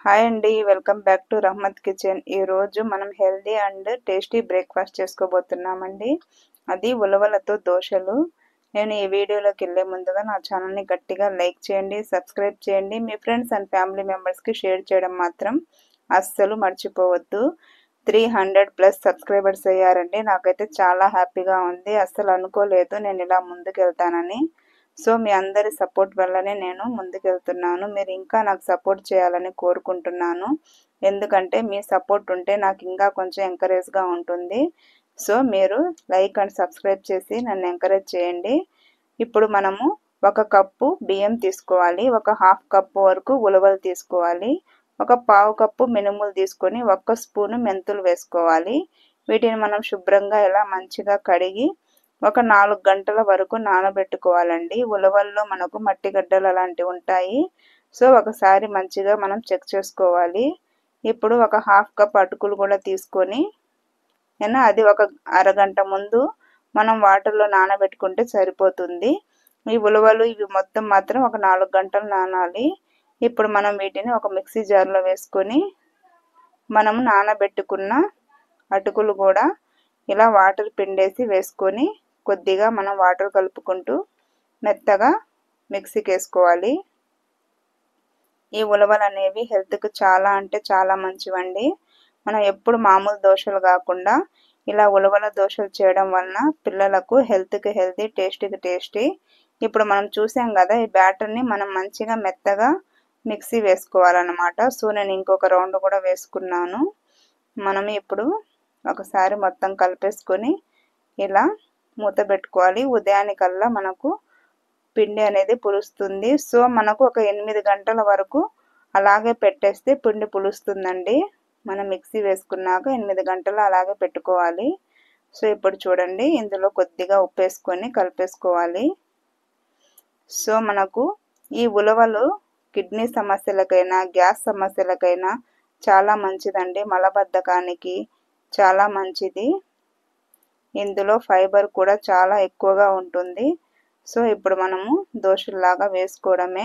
Hi అండి, welcome back to Rahmat kitchen. ఈరోజు మనం హెల్దీ అండ్ టేస్టీ బ్రేక్ఫాస్ట్ చేసుకోబోతున్నామండి. అది ఉలవలతో దోశలు. నేను ఈ వీడియోలోకి వెళ్ళే ముందుగా నా ఛానల్ని గట్టిగా లైక్ చేయండి, సబ్స్క్రైబ్ చేయండి. మీ ఫ్రెండ్స్ అండ్ ఫ్యామిలీ మెంబర్స్కి షేర్ చేయడం మాత్రం అస్సలు మర్చిపోవద్దు. 300+ సబ్స్క్రైబర్స్ అయ్యారండి. నాకైతే చాలా హ్యాపీగా ఉంది. అస్సలు అనుకోలేదు నేను ఇలా ముందుకు వెళ్తానని. సో మీ అందరి సపోర్ట్ వల్లనే నేను ముందుకెళ్తున్నాను. మీరు ఇంకా నాకు సపోర్ట్ చేయాలని కోరుకుంటున్నాను. ఎందుకంటే మీ సపోర్ట్ ఉంటే నాకు ఇంకా కొంచెం ఎంకరేజ్గా ఉంటుంది. సో మీరు లైక్ అండ్ సబ్స్క్రైబ్ చేసి నన్ను ఎంకరేజ్ చేయండి. ఇప్పుడు మనము 1 కప్పు బియ్యం తీసుకోవాలి, 1/2 కప్పు వరకు ఉలవలు తీసుకోవాలి, 1/4 కప్పు మినుములు తీసుకొని 1 స్పూను మెంతులు వేసుకోవాలి. వీటిని మనం శుభ్రంగా ఇలా మంచిగా కడిగి ఒక 4 గంటల వరకు నానబెట్టుకోవాలండి. ఉలవల్లో మనకు మట్టి గడ్డలు అలాంటివి ఉంటాయి. సో ఒకసారి మంచిగా మనం చెక్ చేసుకోవాలి. ఇప్పుడు 1/2 కప్ అటుకులు కూడా తీసుకొని అది ఒక అరగంట ముందు మనం వాటర్లో నానబెట్టుకుంటే సరిపోతుంది. ఈ ఉలవలు ఇవి మొత్తం మాత్రం ఒక 4 గంటలు నానాలి. ఇప్పుడు మనం వీటిని ఒక మిక్సీ జార్లో వేసుకొని మనం నానబెట్టుకున్న అటుకులు కూడా ఇలా వాటర్ పిండేసి వేసుకొని కొద్దిగా మనం వాటర్ కలుపుకుంటూ మెత్తగా మిక్సీకి వేసుకోవాలి. ఈ ఉలవలు అనేవి హెల్త్కి చాలా అంటే చాలా మంచివండి. మనం ఎప్పుడు మామూలు దోశలు కాకుండా ఇలా ఉలవల దోశలు చేయడం వలన పిల్లలకు హెల్త్కి హెల్తీ, టేస్టీకి టేస్టీ. ఇప్పుడు మనం చూసాం కదా, ఈ బ్యాటర్ని మనం మంచిగా మెత్తగా మిక్సీ వేసుకోవాలన్నమాట. సో నేను ఇంకొక రౌండ్ కూడా వేసుకున్నాను. మనం ఇప్పుడు ఒకసారి మొత్తం కలిపేసుకొని ఇలా మూత పెట్టుకోవాలి. ఉదయానికల్లా మనకు పిండి అనేది పులుస్తుంది. సో మనకు ఒక 8 గంటల వరకు అలాగే పెట్టేస్తే పిండి పులుస్తుందండి. మనం మిక్సీ వేసుకున్నాక 8 గంటలు అలాగే పెట్టుకోవాలి. సో ఇప్పుడు చూడండి, ఇందులో కొద్దిగా ఉప్పు వేసుకొని కలిపేసుకోవాలి. సో మనకు ఈ ఉలవలు కిడ్నీ సమస్యలకైనా గ్యాస్ సమస్యలకైనా చాలా మంచిదండి. మలబద్ధకానికి చాలా మంచిది. ఇందులో ఫైబర్ కూడా చాలా ఎక్కువగా ఉంటుంది. సో ఇప్పుడు మనము దోశల్లాగా వేసుకోవడమే.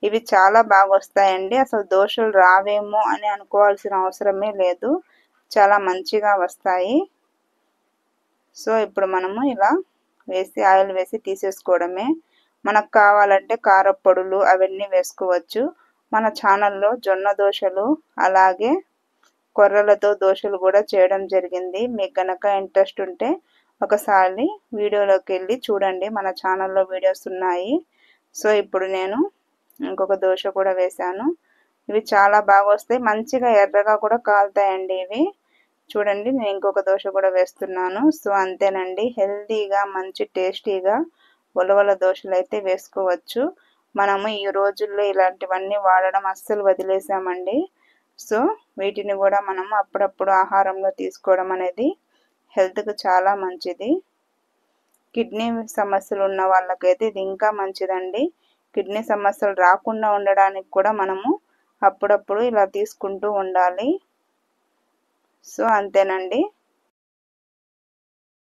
ఇవి చాలా బాగా వస్తాయండి. అసలు దోశలు రావేమో అని అనుకోవాల్సిన అవసరమే లేదు, చాలా మంచిగా వస్తాయి. సో ఇప్పుడు మనము ఇలా వేసి ఆయిల్ వేసి తీసేసుకోవడమే. మనకు కావాలంటే కారపొడులు అవన్నీ వేసుకోవచ్చు. మన ఛానల్లో జొన్న దోశలు అలాగే కొర్రలతో దోశలు కూడా చేయడం జరిగింది. మీకు కనుక ఇంట్రెస్ట్ ఉంటే ఒకసారి వీడియోలోకి వెళ్ళి చూడండి, మన ఛానల్లో వీడియోస్ ఉన్నాయి. సో ఇప్పుడు నేను ఇంకొక దోశ కూడా వేశాను. ఇవి చాలా బాగా వస్తాయి, మంచిగా ఎర్రగా కూడా కాలుతాయండి ఇవి. చూడండి, నేను ఇంకొక దోశ కూడా వేస్తున్నాను. సో అంతేనండి, హెల్తీగా మంచి టేస్టీగా ఉలవల దోశలు అయితే వేసుకోవచ్చు. మనము ఈ రోజుల్లో ఇలాంటివన్నీ వాడడం అస్సలు వదిలేసామండి. సో వీటిని కూడా మనము అప్పుడప్పుడు ఆహారంలో తీసుకోవడం అనేది హెల్త్కి చాలా మంచిది. కిడ్నీ సమస్యలు ఉన్న వాళ్ళకైతే ఇది ఇంకా మంచిదండి. కిడ్నీ సమస్యలు రాకుండా ఉండడానికి కూడా మనము అప్పుడప్పుడు ఇలా తీసుకుంటూ ఉండాలి. సో అంతేనండి,